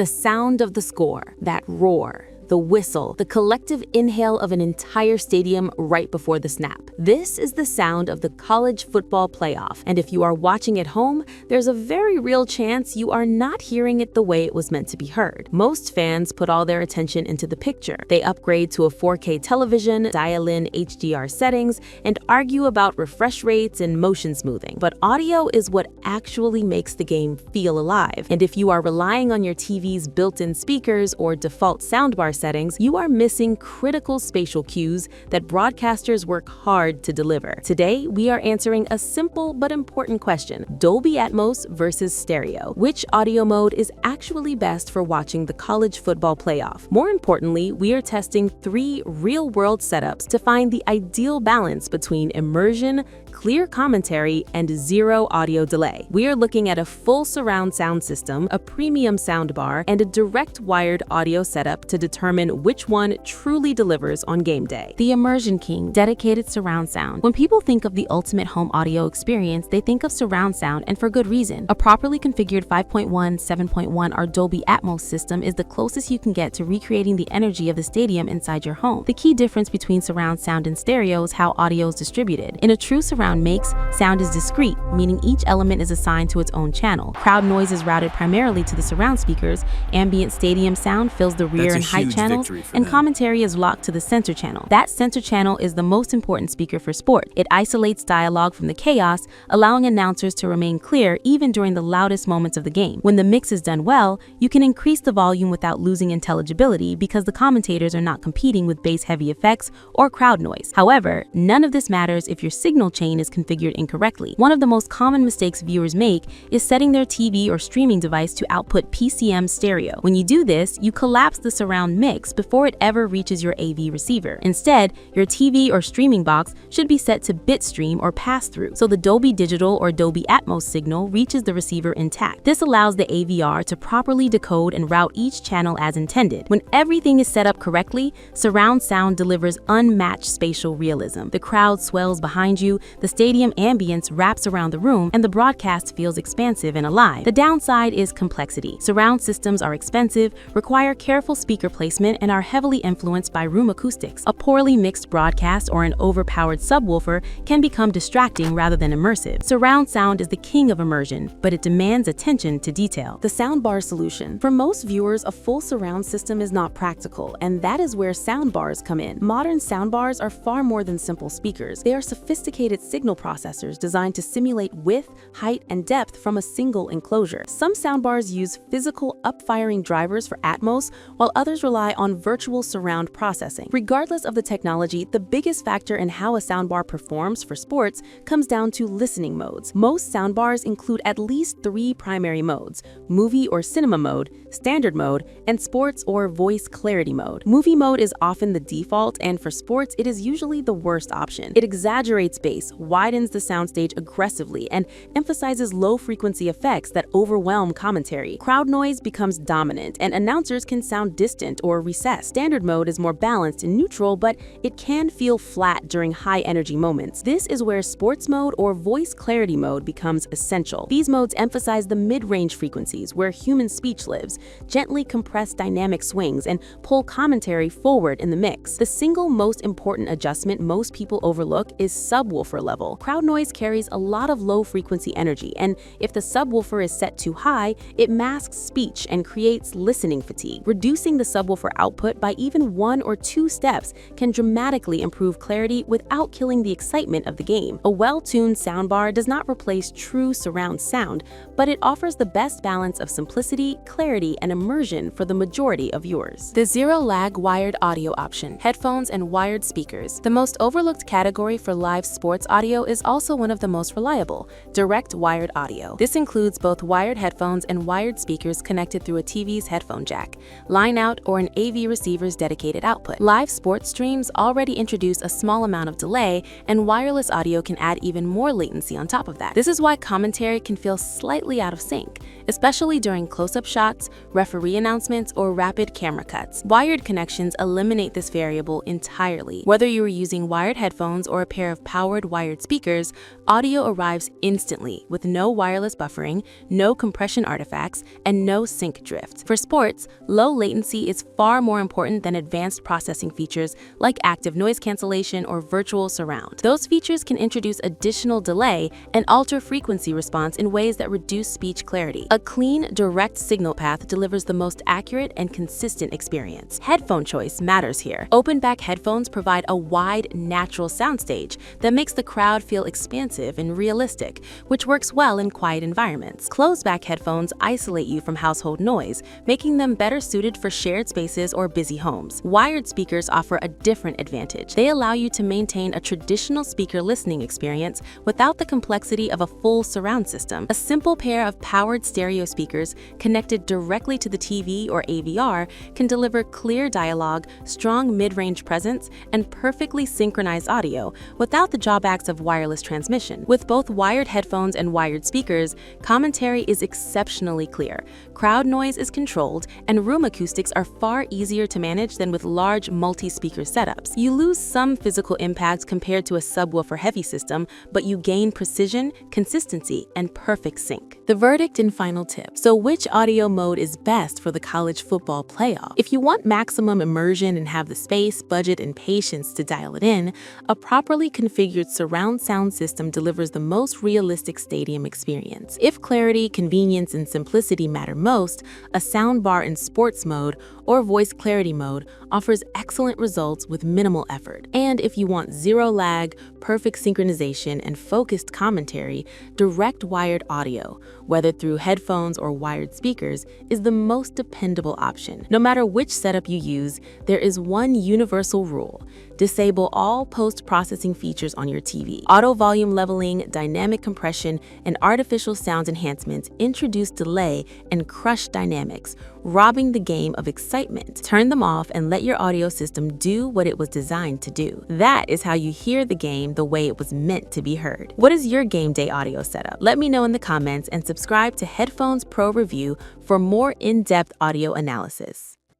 The sound of the score, that roar, the whistle, the collective inhale of an entire stadium right before the snap. This is the sound of the college football playoff, and if you are watching at home, there's a very real chance you are not hearing it the way it was meant to be heard. Most fans put all their attention into the picture. They upgrade to a 4K television, dial in HDR settings, and argue about refresh rates and motion smoothing. But audio is what actually makes the game feel alive. And if you are relying on your TV's built-in speakers or default soundbar settings, you are missing critical spatial cues that broadcasters work hard to deliver. Today, we are answering a simple but important question: Dolby Atmos versus stereo. Which audio mode is actually best for watching the college football playoff? More importantly, we are testing 3 real-world setups to find the ideal balance between immersion, clear commentary, and 0 audio delay. We are looking at a full surround sound system, a premium soundbar, and a direct wired audio setup to determine which one truly delivers on game day. The Immersion King, dedicated surround sound. When people think of the ultimate home audio experience, they think of surround sound, and for good reason. A properly configured 5.1, 7.1, or Dolby Atmos system is the closest you can get to recreating the energy of the stadium inside your home. The key difference between surround sound and stereo is how audio is distributed. In a true surround mix, sound is discrete, meaning each element is assigned to its own channel. Crowd noise is routed primarily to the surround speakers, ambient stadium sound fills the rear and height channels, and commentary is locked to the center channel. That center channel is the most important speaker for sport. It isolates dialogue from the chaos, allowing announcers to remain clear even during the loudest moments of the game. When the mix is done well, you can increase the volume without losing intelligibility because the commentators are not competing with bass-heavy effects or crowd noise. However, none of this matters if your signal chain is configured incorrectly. One of the most common mistakes viewers make is setting their TV or streaming device to output PCM stereo. When you do this, you collapse the surround mix before it ever reaches your AV receiver. Instead, your TV or streaming box should be set to Bitstream or pass-through, so the Dolby Digital or Dolby Atmos signal reaches the receiver intact. This allows the AVR to properly decode and route each channel as intended. When everything is set up correctly, surround sound delivers unmatched spatial realism. The crowd swells behind you, the stadium ambience wraps around the room, and the broadcast feels expansive and alive. The downside is complexity. Surround systems are expensive, require careful speaker placement, and are heavily influenced by room acoustics. A poorly mixed broadcast or an overpowered subwoofer can become distracting rather than immersive. Surround sound is the king of immersion, but it demands attention to detail. The soundbar solution. For most viewers, a full surround system is not practical, and that is where soundbars come in. Modern soundbars are far more than simple speakers. They are sophisticated signal processors designed to simulate width, height, and depth from a single enclosure. Some soundbars use physical up-firing drivers for Atmos, while others rely on virtual surround processing. Regardless of the technology, the biggest factor in how a soundbar performs for sports comes down to listening modes. Most soundbars include at least 3 primary modes: movie or cinema mode, standard mode, and sports or voice clarity mode. Movie mode is often the default, and for sports, it is usually the worst option. It exaggerates bass, widens the soundstage aggressively, and emphasizes low-frequency effects that overwhelm commentary. Crowd noise becomes dominant, and announcers can sound distant or recessed. Standard mode is more balanced and neutral, but it can feel flat during high-energy moments. This is where sports mode or voice clarity mode becomes essential. These modes emphasize the mid-range frequencies where human speech lives, gently compress dynamic swings, and pull commentary forward in the mix. The single most important adjustment most people overlook is subwoofer level. Crowd noise carries a lot of low-frequency energy, and if the subwoofer is set too high, it masks speech and creates listening fatigue. Reducing the subwoofer output by even 1 or 2 steps can dramatically improve clarity without killing the excitement of the game. A well-tuned soundbar does not replace true surround sound, but it offers the best balance of simplicity, clarity, and immersion for the majority of viewers. The zero-lag wired audio option. Headphones and wired speakers. The most overlooked category for live sports audio is also one of the most reliable: direct wired audio. This includes both wired headphones and wired speakers connected through a TV's headphone jack, line out, or an AV receiver's dedicated output. Live sports streams already introduce a small amount of delay, and wireless audio can add even more latency on top of that. This is why commentary can feel slightly out of sync, especially during close-up shots, referee announcements, or rapid camera cuts. Wired connections eliminate this variable entirely. Whether you are using wired headphones or a pair of powered wired wired speakers, audio arrives instantly with no wireless buffering, no compression artifacts, and no sync drift. For sports, low latency is far more important than advanced processing features like active noise cancellation or virtual surround. Those features can introduce additional delay and alter frequency response in ways that reduce speech clarity. A clean, direct signal path delivers the most accurate and consistent experience. Headphone choice matters here. Open-back headphones provide a wide, natural soundstage that makes the crowd feel expansive and realistic, which works well in quiet environments. Closed-back headphones isolate you from household noise, making them better suited for shared spaces or busy homes. Wired speakers offer a different advantage. They allow you to maintain a traditional speaker listening experience without the complexity of a full surround system. A simple pair of powered stereo speakers connected directly to the TV or AVR can deliver clear dialogue, strong mid-range presence, and perfectly synchronized audio without the drawbacks of wireless transmission. With both wired headphones and wired speakers, commentary is exceptionally clear, crowd noise is controlled, and room acoustics are far easier to manage than with large multi-speaker setups. You lose some physical impact compared to a subwoofer heavy system, but you gain precision, consistency, and perfect sync. The verdict and final tip. So which audio mode is best for the college football playoff? If you want maximum immersion and have the space, budget, and patience to dial it in, a properly configured surround sound system delivers the most realistic stadium experience. If clarity, convenience, and simplicity matter most, a soundbar in sports mode or voice clarity mode offers excellent results with minimal effort. And if you want zero lag, perfect synchronization, and focused commentary, direct wired audio, whether through headphones or wired speakers, is the most dependable option. No matter which setup you use, there is one universal rule: disable all post-processing features on your TV. Auto volume leveling, dynamic compression, and artificial sound enhancements introduce delay and crush dynamics, robbing the game of excitement. Turn them off and let your audio system do what it was designed to do. That is how you hear the game the way it was meant to be heard. What is your game day audio setup? Let me know in the comments and subscribe to Headphones Pro Review for more in-depth audio analysis.